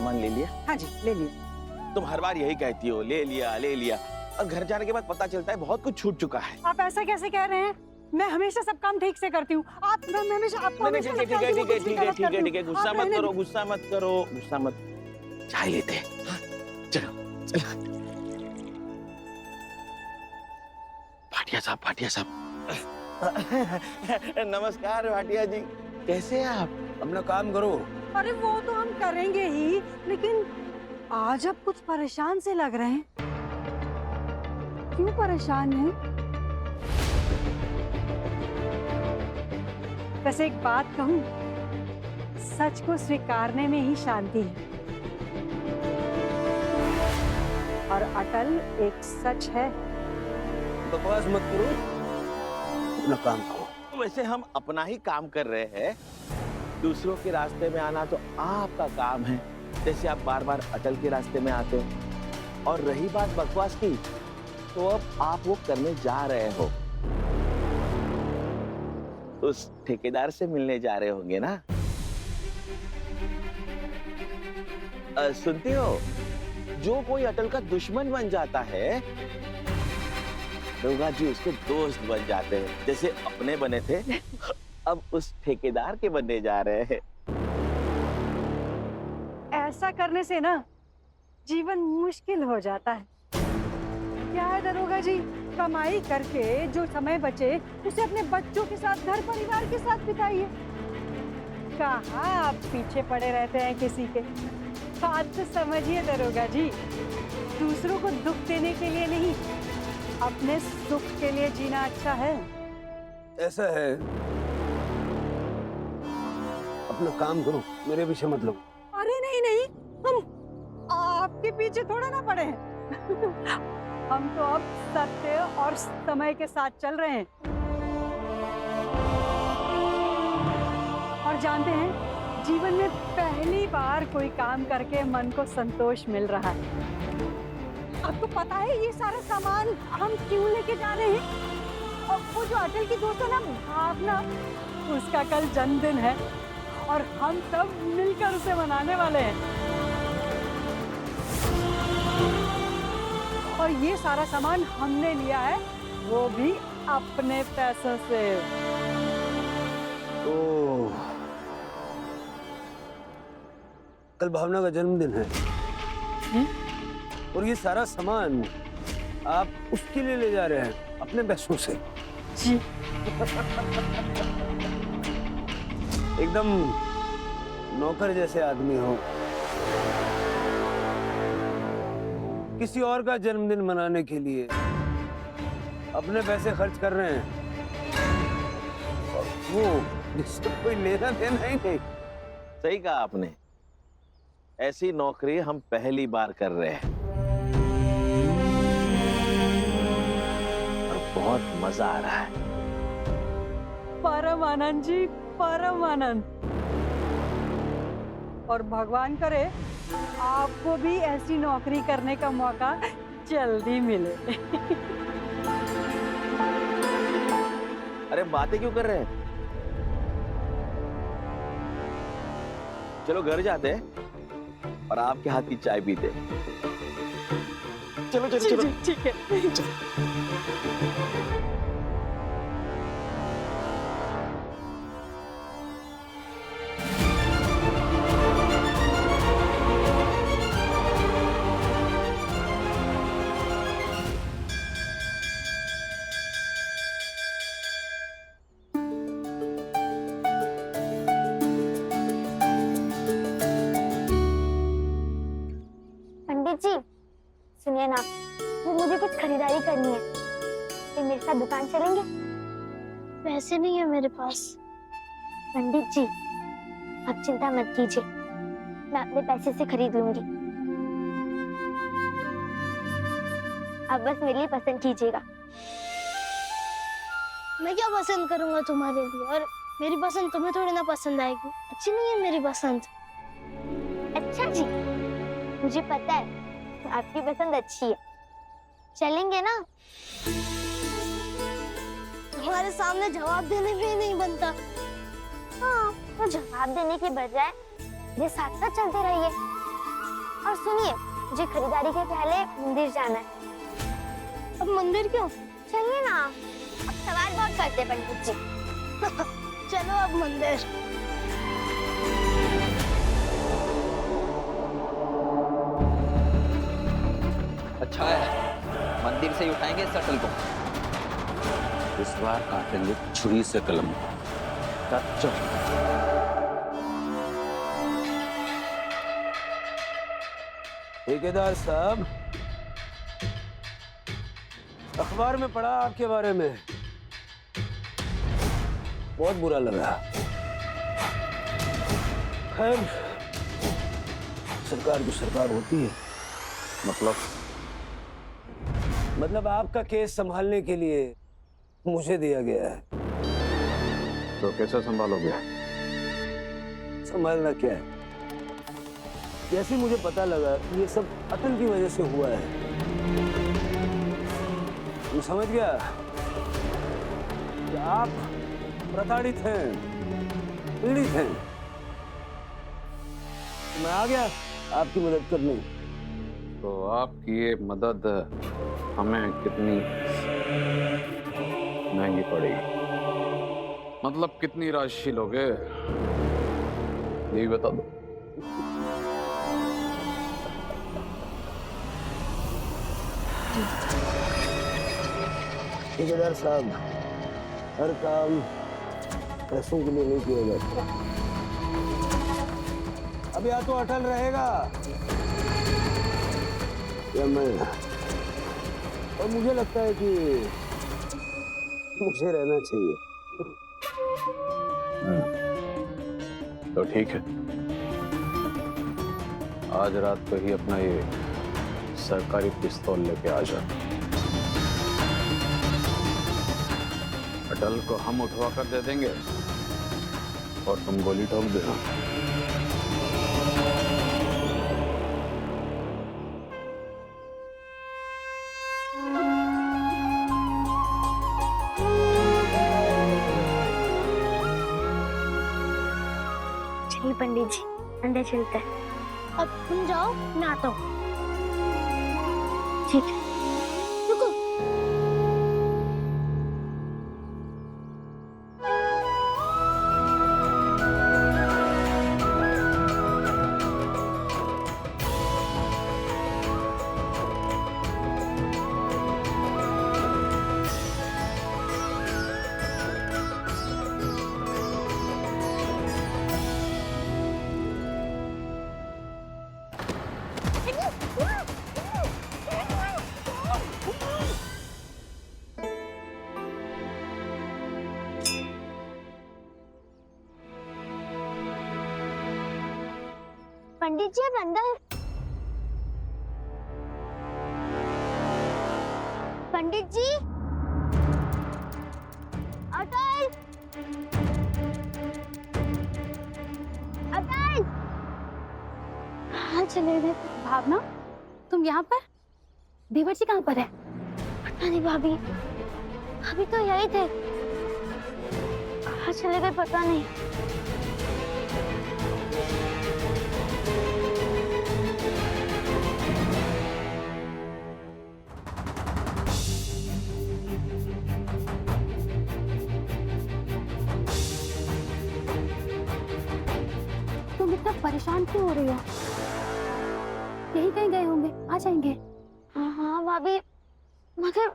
सामान ले लिया? हाँ जी, ले लिया। तुम हर बार यही कहती हो, ले लिया ले लिया, और घर जाने के बाद पता चलता है बहुत कुछ छूट चुका है। आप ऐसा कैसे कह रहे हैं? मैं हमेशा सब काम ठीक से करती हूँ। मैं हमेशा आपको हमेशा ठीक है लगता है कि वो कुछ भी गलत करती हूँ। ठीक है, गुस्सा आप मत रहने करो, गुस्सा मत करो, गुस्सा मत। चाय लेते हैं। हाँ, चलो चलो। भाटिया साहब, भाटिया साहब। नमस्कार भाटिया जी, कैसे हैं आप? अपना काम करो। अरे वो तो हम करेंगे ही, लेकिन आज आप कुछ परेशान से लग रहे हैं। क्यों परेशान हैं? वैसे एक बात कहूं, सच को स्वीकारने में ही शांति है। और अटल एक सच है। बकवास मत करो, अपना काम करो। वैसे हम अपना ही काम कर रहे हैं, दूसरों के रास्ते में आना तो आपका काम है। जैसे आप बार बार अटल के रास्ते में आते हो। और रही बात बकवास की, तो अब आप वो करने जा रहे हो, उस ठेकेदार से मिलने जा रहे होंगे ना? सुनते हो, जो कोई अटल का दुश्मन बन जाता है, दरोगा जी उसके दोस्त बन जाते हैं। जैसे अपने बने थे, अब उस ठेकेदार के बनने जा रहे हैं। ऐसा करने से ना जीवन मुश्किल हो जाता है। क्या है दरोगा जी, कमाई करके जो समय बचे उसे अपने बच्चों के साथ, घर परिवार के साथ बिताइए। कहाँ आप पीछे पड़े रहते हैं किसी के। बात तो समझिए दरोगा जी, दूसरों को दुख देने के लिए नहीं, अपने सुख के लिए जीना अच्छा है। ऐसा है, अपना काम करो, मेरे पीछे मत लगो। अरे नहीं नहीं, हम आपके पीछे थोड़ा ना पड़े हैं। हम तो अब सत्य और समय के साथ चल रहे हैं। और जानते हैं, जीवन में पहली बार कोई काम करके मन को संतोष मिल रहा है। आपको पता है ये सारा सामान हम क्यों लेके जा रहे हैं? और वो जो अटल की दोस्त है ना, भावना, उसका कल जन्मदिन है और हम सब मिलकर उसे मनाने वाले हैं। और ये सारा सामान हमने लिया है, वो भी अपने पैसों से। तो कल भावना का जन्मदिन है। और ये सारा सामान आप उसके लिए ले जा रहे हैं अपने पैसों से? जी। एकदम नौकर जैसे आदमी हो। किसी और का जन्मदिन मनाने के लिए अपने पैसे खर्च कर रहे हैं, और वो जिससे कोई लेना देना ही नहीं। सही कहा आपने, ऐसी नौकरी हम पहली बार कर रहे हैं और बहुत मजा आ रहा है। परम आनंद जी, परम आनंद। और भगवान करे आपको भी ऐसी नौकरी करने का मौका जल्दी मिले। अरे बातें क्यों कर रहे हैं? चलो घर जाते हैं और आपके हाथ की चाय पीते। चलो चलो चलो। ठीक है। पंडित जी सुनिए ना, वो मुझे कुछ खरीदारी करनी है, तो मेरे साथ दुकान चलेंगे? पैसे नहीं है मेरे पास। पंडित जी आप चिंता मत कीजिए, मैं अपने पैसे से खरीद लूंगी। आप बस मेरे लिए पसंद कीजिएगा। मैं क्या पसंद करूंगा तुम्हारे लिए, और मेरी पसंद तुम्हें थोड़ी ना पसंद आएगी। अच्छी नहीं है मेरी पसंद। अच्छा जी, मुझे पता है आपकी पसंद अच्छी है, चलेंगे ना? तुम्हारे सामने जवाब देने भी नहीं बनता। हाँ, तो जवाब देने के बजाय ये साथ साथ चलते रहिए। और सुनिए, मुझे खरीदारी के पहले मंदिर जाना है। अब मंदिर क्यों? चलिए ना, अब सवाल बहुत करते हैं पंडित जी। चलो अब मंदिर। अच्छा है, मंदिर से ही उठाएंगे इस शटल को। इस बार काटेंगे छुरी से कलम को। चल। ठेकेदार साहब, अखबार में पढ़ा आपके बारे में, बहुत बुरा लगा। खैर, सरकार की सरकार होती है। मतलब आपका केस संभालने के लिए मुझे दिया गया है। तो कैसे संभालोगे? संभालना क्या है? जैसे मुझे पता लगा कि ये सब अतुल की वजह से हुआ है, मैं समझ गया कि आप प्रताड़ित हैं, पीड़ित हैं। तो मैं आ गया आपकी मदद करने। तो आपकी ये मदद हमें कितनी महंगी पड़ेगी? मतलब कितनी राशि लोगे, यही बता दो। ठेकेदार साहब, हर काम पैसों के लिए नहीं किया जाता। अब या तो अटल रहेगा या मैं। और मुझे लगता है कि मुझे रहना चाहिए। तो ठीक है, आज रात को ही अपना ये सरकारी पिस्तौल लेके आ जा। अटल को हम उठवा कर दे देंगे और तुम गोली ठोक देना। चलिए पंडित जी, अंदर चलते हैं। अब तुम जाओ, मैं आता हूँ। ठीक है। रुको। पंडित जी, अब अंदर। पंडित जी, अटल, अटल, कहाँ चले गए? भावना, तुम यहाँ पर? देवर जी कहाँ पर है? पता नहीं भाभी, अभी तो यही थे, कहाँ चले गए पता नहीं। तुम इतना परेशान क्यों हो रही हो? यही कहीं गए होंगे, आ जाएंगे। हाँ भाभी, मगर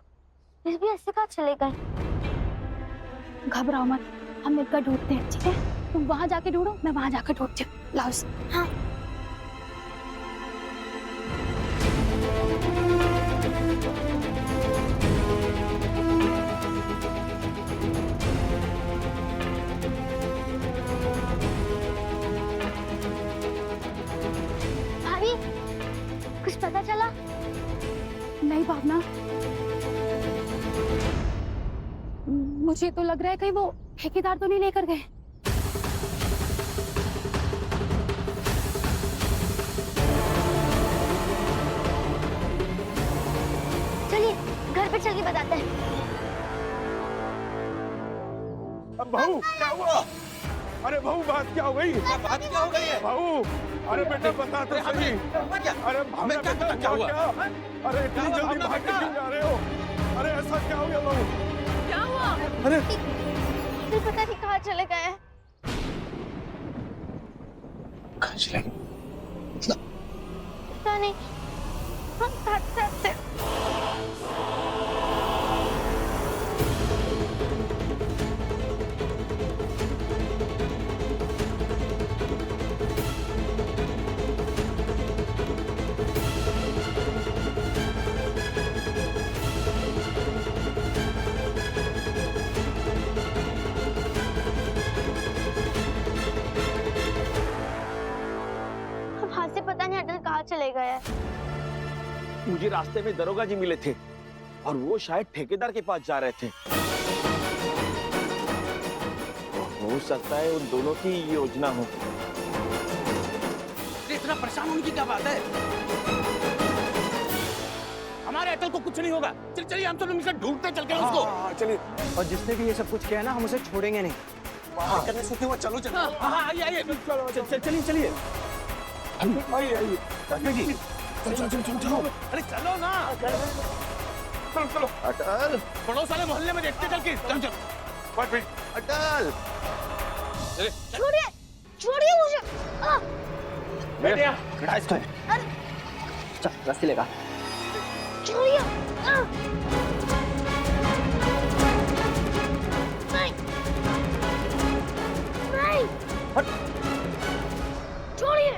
फिर भी ऐसे कहाँ चले गए? घबराओ मत, हम मिलकर ढूंढते हैं, ठीक है? तुम वहां जाके ढूंढो, मैं वहां जाकर ढूंढती हूँ। लाओ इसे। हाँ। भाभी, कुछ पता चला? नहीं भावना, मुझे तो लग रहा है कहीं वो ठेकेदार तो नहीं लेकर गए। चलिए घर पे चल के बताते हैं। अब बहू क्या हुआ? अरे बहू, बात क्या हो गई? बात क्या हो गई है? बहू, अरे बेटा बता तो सही। अरे भावना क्या पता क्या हुआ? अरे इतनी जल्दी भाग के क्यों जा रहे हो? अरे ऐसा क्या हो गया बहू? क्या हुआ? अरे मुझे पता नहीं कहाँ चले गए हैं। कहाँ चले गए? पता नहीं, हम साथ थे। अब हाथ से पता नहीं अटल कहाँ चले गए हैं। मुझे रास्ते में दरोगा जी मिले थे और वो शायद ठेकेदार के पास जा रहे थे। हो सकता है उन दोनों की योजना हो। इतना परेशान होने की क्या बात है? हमारे अटल को कुछ नहीं होगा। चलिए हम सब लोग मिलकर ढूंढते चल के उसको। चलिए। और जिसने भी ये सब कुछ किया है ना, हम उसे छोड़ेंगे नहीं। करने से क्यों? चलो चलो। आइए चलिए। आइए। चलो। अरे चलो ना। चलो। अटल, पड़ोस वाले मोहल्ले में देखते चल के। चल। अटल, छोड़िए, छोड़िए मुझे। चल रास्ते लेगा। छोड़िए। नहीं, नहीं। छोड़िए।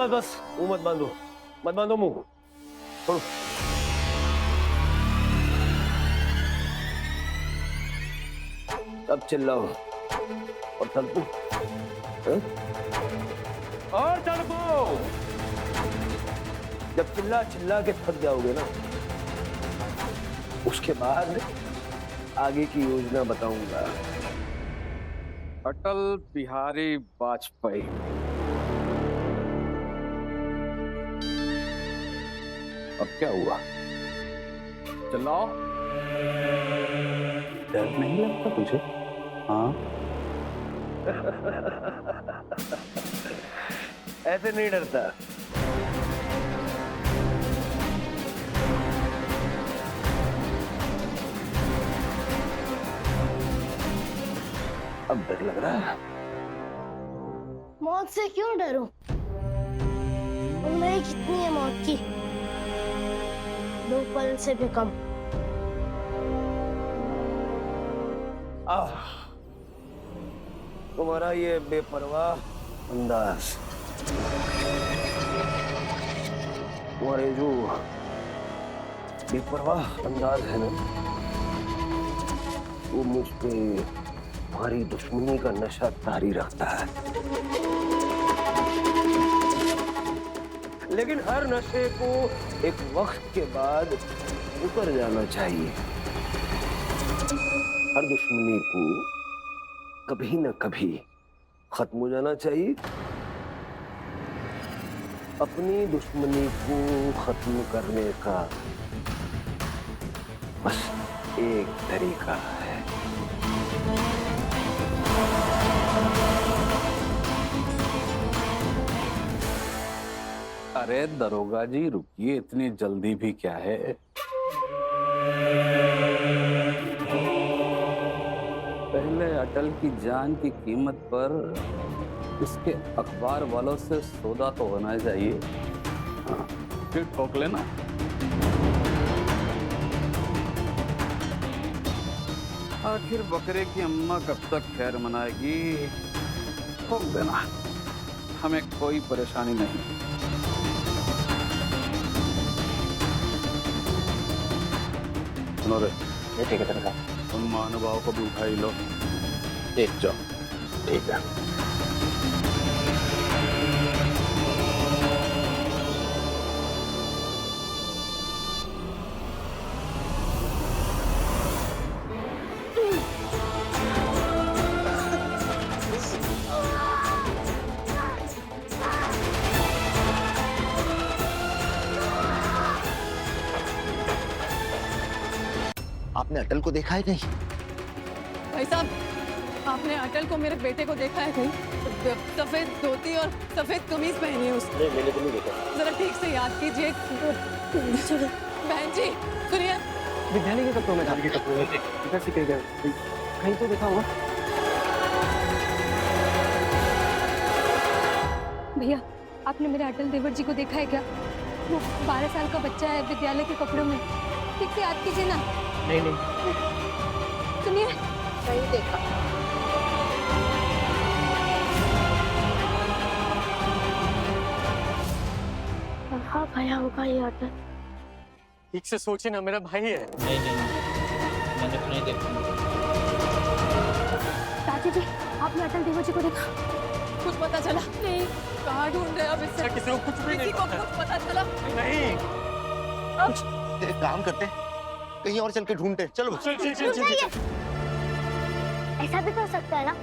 बस मुंह मत बांधो मुंह। छोड़ो। अब चिल्लाओ और तड़पो। और तड़पो। जब चिल्ला के थक जाओगे ना, उसके बाद आगे की योजना बताऊंगा। अटल बिहारी वाजपेयी। अब क्या हुआ? चलाओ। डर नहीं लगता तुझे? हाँ। ऐसे नहीं डरता। अब डर लग रहा है। मौत से क्यों डरूं? उम्र कितनी है मौत की? 2 पल से भी कम। तुम्हारा ये बेपरवाह अंदाज, तुम्हारे जो बेपरवाह अंदाज है ना, वो मुझ पे तुम्हारी दुश्मनी का नशा तारी रखता है। लेकिन हर नशे को एक वक्त के बाद उतर जाना चाहिए। हर दुश्मनी को कभी न कभी खत्म हो जाना चाहिए। अपनी दुश्मनी को खत्म करने का बस एक तरीका है। अरे दरोगा जी रुकिए, इतनी जल्दी भी क्या है? पहले अटल की जान की कीमत पर इसके अखबार वालों से सौदा तो होना चाहिए। हाँ, फिर ठोक लेना। आखिर बकरे की अम्मा कब तक खैर मनाएगी? ठोक देना, हमें कोई परेशानी नहीं। सुनो रे, ये ठीक है तेरा। उन महानुभाव को भी उठा ही लो। एक जाओ। ठीक है। आपने अटल को देखा है कहीं? भाई साहब, आपने अटल को, मेरे बेटे को देखा है कहीं? सफेद धोती और सफेद कमीज पहनी है उसने। नहीं, मैंने तो नहीं देखा। जरा ठीक से याद कीजिए। बहन जी सुनिए, विद्यालय के कपड़ों में था। के कपड़ों में इधर से कहीं कहीं तो देखा होगा। भैया, आपने मेरे अटल देवर जी को देखा है क्या? वो 12 साल का बच्चा है, विद्यालय के कपड़ों में। ठीक से याद कीजिए ना। नहीं नहीं, सुनिए, नहीं देखा। कहाँ गया होगा ये अटल? ठीक से सोचिए ना, मेरा भाई है। नहीं नहीं, मैंने तो नहीं देखा। चाची जी, आपने अटल देवर जी को देखा? कुछ पता चला? नहीं। कहाँ ढूंढ रहे हो अब इससे? किसी को कुछ भी नहीं किसी को पता। कुछ पता चला? नहीं। एक काम करते हैं, कहीं और चल के ढूंढते हैं। चलो चल चल चल चल। ऐसा भी तो हो सकता है ना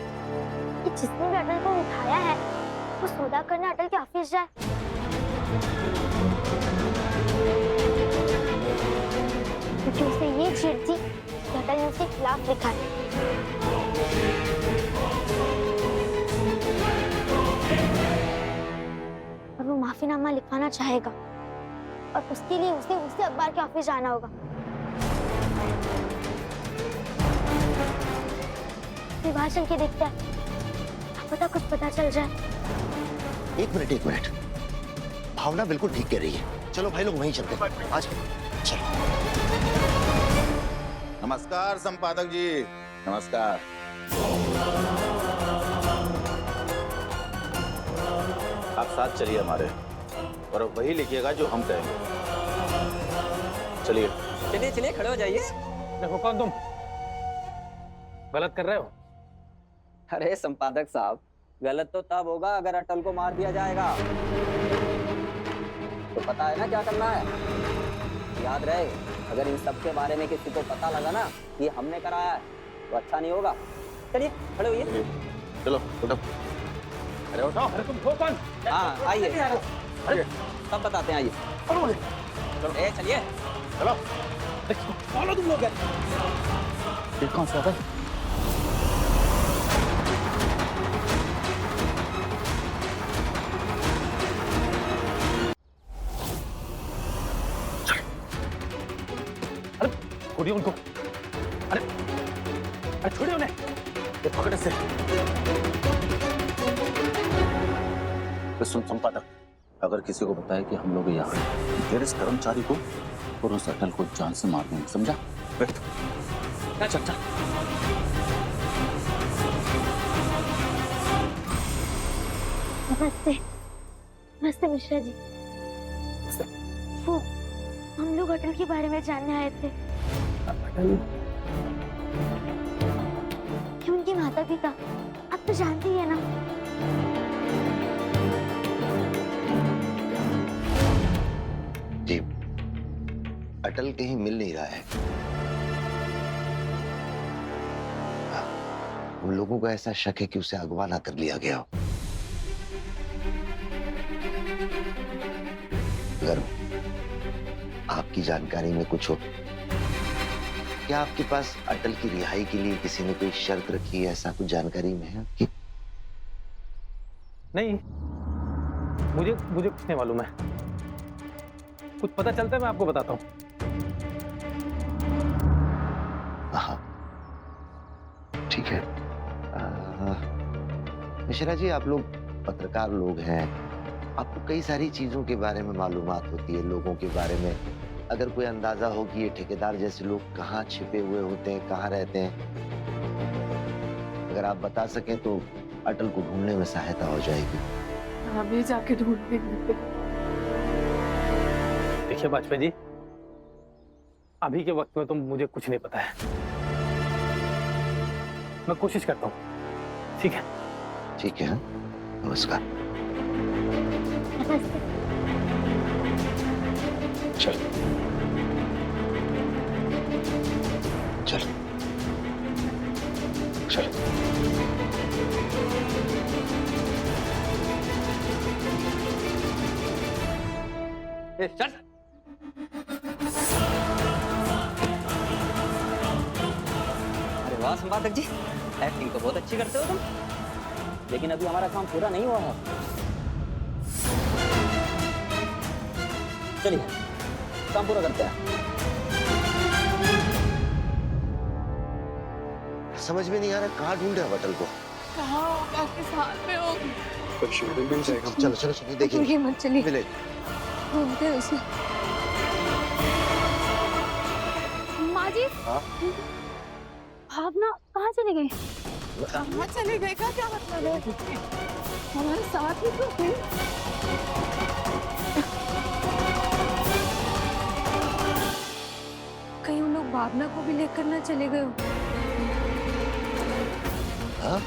कि जिसने भी अटल को उठाया है वो सौदा करने अटल के ऑफिस जाए। क्योंकि उसे ये चीट थी कि अटल ने उसके खिलाफ लिखा है। और वो माफीनामा लिखवाना चाहेगा और उसके लिए उसे उसी अखबार के ऑफिस जाना होगा। बाहर चल के देखते हैं, पता कुछ पता चल जाए। एक मिनट, भावना बिल्कुल ठीक कह रही है। चलो भाई लोग वहीं चलते हैं आज। चलो। नमस्कार संपादक जी, नमस्कार। आप साथ चलिए हमारे, और वही लिखिएगा जो हम कहेंगे। चलिए चलिए चलिए, खड़े हो जाइए। देखो कौन तुम गलत कर रहे हो। अरे संपादक साहब, गलत तो तब होगा अगर अटल को मार दिया जाएगा। तो पता है ना क्या करना है? याद रहे, अगर इन सब के बारे में किसी को पता लगा ना कि हमने कराया है तो अच्छा नहीं होगा। चलिए खड़े होइए। चलो उठो। अरे उठो। अरे तुम हो कौन? हाँ आइए, सब बताते हैं, आइए। ए चलिए, चलो। कौन हो तुम लोग? ये कौन सा है? छोड़िए उनको। अरे छोड़िए उन्हें। ये पकड़ से। तो सुन संपादक, अगर किसी को बताए कि हम लोग यहाँ फिर इस कर्मचारी को और उस अटल को जान से मार देंगे, समझा? बैठ। चल चल। नमस्ते। नमस्ते मिश्रा जी। वो हम लोग अटल के बारे में जानने आए थे कि उनके माता पिता आप तो जानते ही है ना। जी, अटल कहीं मिल नहीं रहा है। हम लोगों को ऐसा शक है कि उसे अगवा ना कर लिया गया हो। अगर आपकी जानकारी में कुछ हो, क्या आपके पास अटल की रिहाई के लिए किसी ने कोई शर्त रखी है? ऐसा कुछ जानकारी में है आपकी? नहीं, मुझे कुछ नहीं मालूम है। कुछ पता चलता है मैं आपको बताता हूँ। हाँ ठीक है। मिश्रा जी, आप लोग पत्रकार लोग हैं, आपको कई सारी चीजों के बारे में मालूमात होती है, लोगों के बारे में। अगर कोई अंदाजा हो कि ये ठेकेदार जैसे लोग कहाँ छिपे हुए होते हैं, कहाँ रहते हैं, अगर आप बता सकें तो अटल को ढूंढने में सहायता हो जाएगी। अभी जाके ढूंढने। देखिए वाजपेयी जी, अभी के वक्त में तो मुझे कुछ नहीं पता है। मैं कोशिश करता हूँ, ठीक है? ठीक है, नमस्कार। नमस्ते। चल चल चल। चल। अरे वाह संपादक जी, एक्टिंग तो बहुत अच्छी करते हो तुम, लेकिन अभी हमारा काम पूरा नहीं हुआ है। चलिए काम पूरा करते हैं। समझ में नहीं आ रहा कहाँ ढूंढे अटल को। कहाँ होगा, आपके साथ में होगा। चलो चलो चलो देखिए देखिए मत चलिए, मिले। ढूंढते हैं उसे। माँ जी, हाँ? भावना कहाँ चली गई? कहाँ चले गए का क्या मतलब है? हमारे साथ ही तो थे। कहीं उन लोग भावना को भी लेकर ना चले गए हो। हाँ